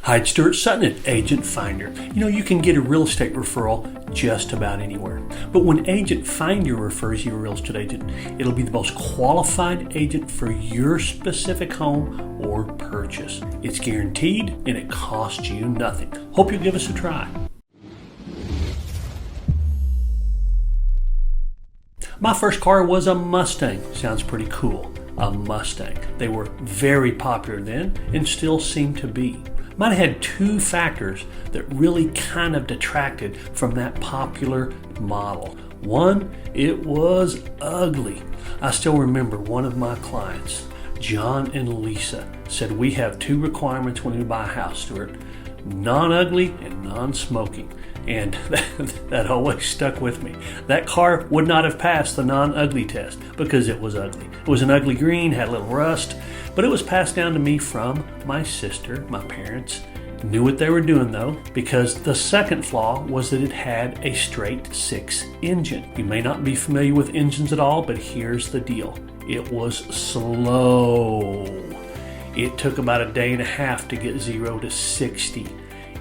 Hi, it's Stuart Sutton at Agent Finder. You know, you can get a real estate referral just about anywhere. But when Agent Finder refers you a real estate agent, it'll be the most qualified agent for your specific home or purchase. It's guaranteed and it costs you nothing. Hope you'll give us a try. My first car was a Mustang. Sounds pretty cool. A Mustang. They were very popular then and still seem to be. Mine had two factors that really kind of detracted from that popular model. One, it was ugly. I still remember one of my clients, John and Lisa, said we have two requirements when we buy a house, Stuart: non-ugly and non-smoking. And that always stuck with me. That car would not have passed the non-ugly test because it was ugly. It was an ugly green, had a little rust, but it was passed down to me from my sister. My parents knew what they were doing though, because the second flaw was that it had a straight six engine. You may not be familiar with engines at all, but here's the deal. It was slow. It took about a day and a half to get 0 to 60.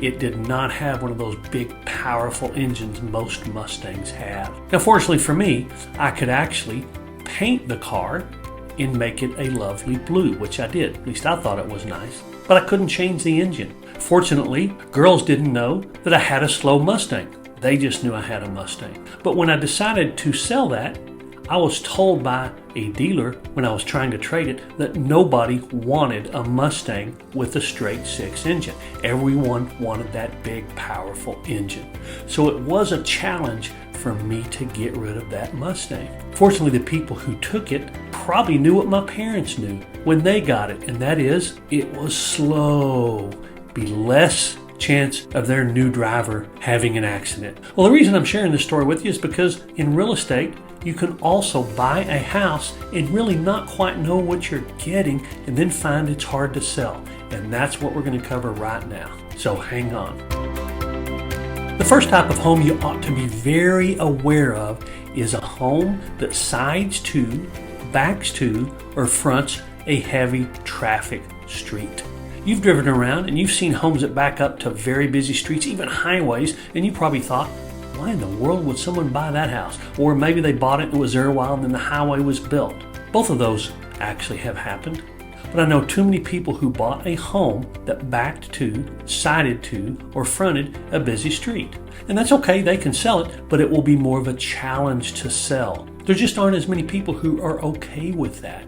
It did not have one of those big, powerful engines most Mustangs have. Now, fortunately for me, I could actually paint the car and make it a lovely blue, which I did. At least I thought it was nice. But I couldn't change the engine. Fortunately, girls didn't know that I had a slow Mustang. They just knew I had a Mustang. But when I decided to sell that, I was told by a dealer when I was trying to trade it that nobody wanted a Mustang with a straight six engine. Everyone wanted that big, powerful engine. So it was a challenge for me to get rid of that Mustang. Fortunately, the people who took it probably knew what my parents knew when they got it, and that is, it was slow. Be less chance of their new driver having an accident. Well, the reason I'm sharing this story with you is because in real estate, you can also buy a house and really not quite know what you're getting and then find it's hard to sell. And that's what we're going to cover right now. So hang on. The first type of home you ought to be very aware of is a home that sides to, backs to, or fronts a heavy traffic street. You've driven around and you've seen homes that back up to very busy streets, even highways, and you probably thought, why in the world would someone buy that house? Or maybe they bought it and it was there a while and then the highway was built. Both of those actually have happened. But I know too many people who bought a home that backed to, sided to, or fronted a busy street. And that's okay, they can sell it, but it will be more of a challenge to sell. There just aren't as many people who are okay with that.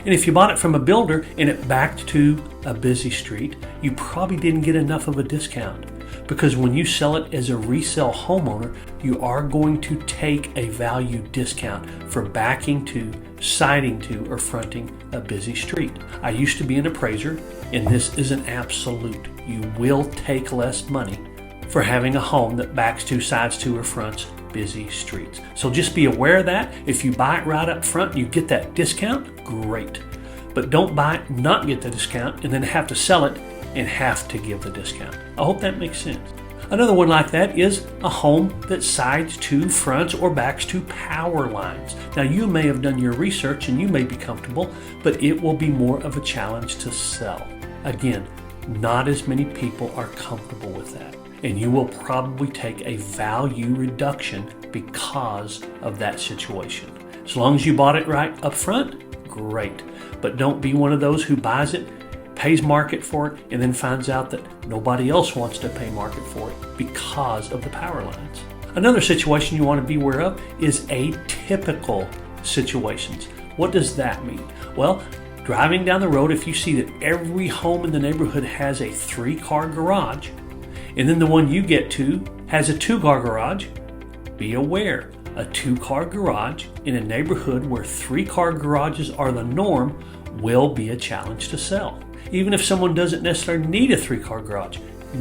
And if you bought it from a builder and it backed to a busy street, you probably didn't get enough of a discount. Because when you sell it as a resale homeowner, you are going to take a value discount for backing to, siding to, or fronting a busy street. I used to be an appraiser, and this is an absolute. You will take less money for having a home that backs to, sides to, or fronts busy streets. So just be aware of that. If you buy it right up front and you get that discount, great. But don't buy it, not get the discount, and then have to sell it and have to give the discount. I hope that makes sense. Another one like that is a home that sides to, fronts, or backs to power lines. Now, you may have done your research and you may be comfortable, but it will be more of a challenge to sell. Again, not as many people are comfortable with that. And you will probably take a value reduction because of that situation. As long as you bought it right up front, great. But don't be one of those who buys it, pays market for it, and then finds out that nobody else wants to pay market for it because of the power lines. Another situation you want to be aware of is atypical situations. What does that mean? Well, driving down the road, if you see that every home in the neighborhood has a 3-car garage, and then the one you get to has a 2-car garage, be aware. A 2-car garage in a neighborhood where 3-car garages are the norm will be a challenge to sell. Even if someone doesn't necessarily need a 3-car garage,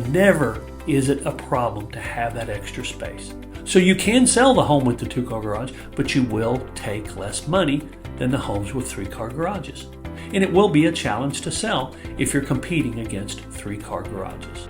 never is it a problem to have that extra space. So you can sell the home with the 2-car garage, but you will take less money than the homes with 3-car garages. And it will be a challenge to sell if you're competing against 3-car garages.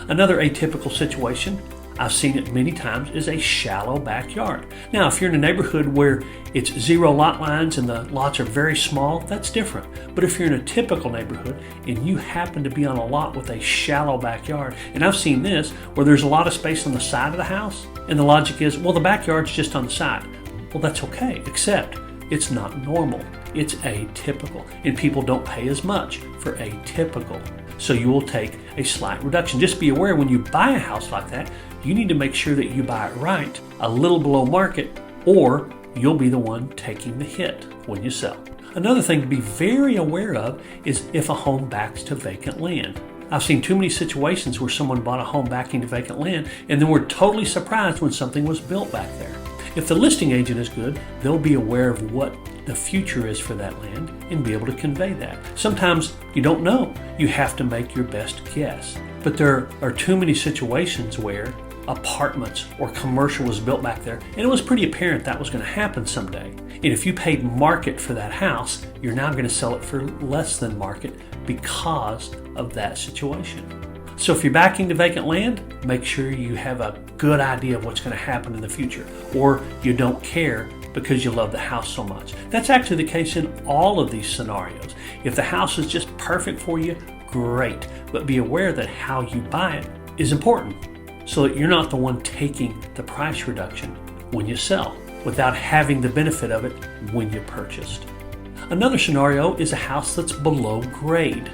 Another atypical situation, I've seen it many times, is a shallow backyard. Now, if you're in a neighborhood where it's 0 lot lines and the lots are very small, that's different. But if you're in a typical neighborhood and you happen to be on a lot with a shallow backyard, and I've seen this where there's a lot of space on the side of the house, and the logic is, well, the backyard's just on the side. Well, that's okay, except it's not normal. It's atypical, and people don't pay as much for atypical. So you will take a slight reduction. Just be aware when you buy a house like that, you need to make sure that you buy it right, a little below market, or you'll be the one taking the hit when you sell. Another thing to be very aware of is if a home backs to vacant land. I've seen too many situations where someone bought a home backing to vacant land and then were totally surprised when something was built back there. If the listing agent is good, they'll be aware of what the future is for that land and be able to convey that. Sometimes you don't know. You have to make your best guess. But there are too many situations where apartments or commercial was built back there and it was pretty apparent that was going to happen someday. And if you paid market for that house, you're now going to sell it for less than market because of that situation. So if you're backing to vacant land, make sure you have a good idea of what's going to happen in the future, or you don't care because you love the house so much. That's actually the case in all of these scenarios. If the house is just perfect for you, great, but be aware that how you buy it is important so that you're not the one taking the price reduction when you sell without having the benefit of it when you purchased. Another scenario is a house that's below grade.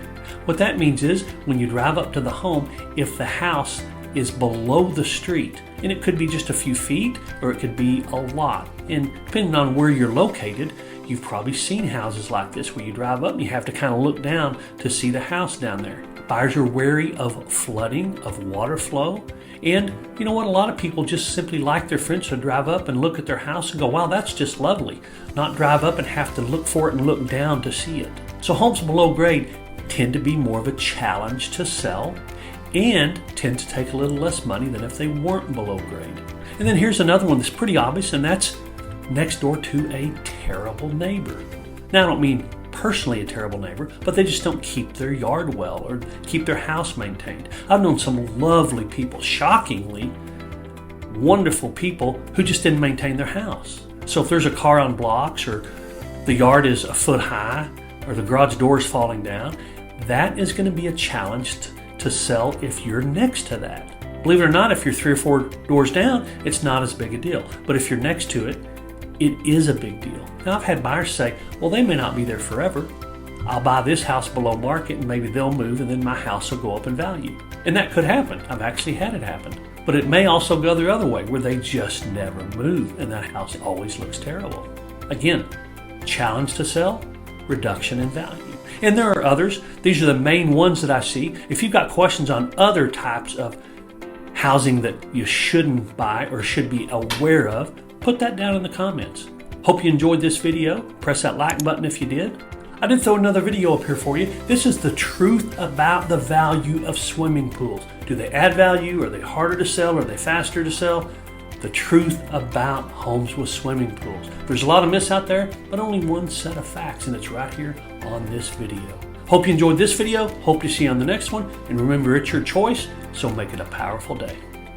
What that means is when you drive up to the home, if the house is below the street, and it could be just a few feet or it could be a lot, and depending on where you're located, you've probably seen houses like this where you drive up and you have to kind of look down to see the house down there. Buyers are wary of flooding, of water flow, and you know what, a lot of people just simply like their friends to drive up and look at their house and go, wow, that's just lovely, not drive up and have to look for it and look down to see it. So homes below grade tend to be more of a challenge to sell and tend to take a little less money than if they weren't below grade. And then here's another one that's pretty obvious, and that's next door to a terrible neighbor. Now, I don't mean personally a terrible neighbor, but they just don't keep their yard well or keep their house maintained. I've known some lovely people, shockingly wonderful people, who just didn't maintain their house. So if there's a car on blocks, or the yard is a foot high, or the garage door is falling down, that is going to be a challenge to sell if you're next to that. Believe it or not, if you're 3 or 4 doors down, it's not as big a deal. But if you're next to it, it is a big deal. Now, I've had buyers say, well, they may not be there forever. I'll buy this house below market and maybe they'll move and then my house will go up in value. And that could happen. I've actually had it happen. But it may also go the other way where they just never move and that house always looks terrible. Again, challenge to sell, reduction in value. And there are others. These are the main ones that I see. If you've got questions on other types of housing that you shouldn't buy or should be aware of, put that down in the comments. Hope you enjoyed this video. Press that like button if you did. I did throw another video up here for you. This is the truth about the value of swimming pools. Do they add value? Are they harder to sell? Are they faster to sell? The truth about homes with swimming pools. There's a lot of myths out there, but only one set of facts, and it's right here on this video. Hope you enjoyed this video. Hope to see you on the next one. And remember, it's your choice, so make it a powerful day.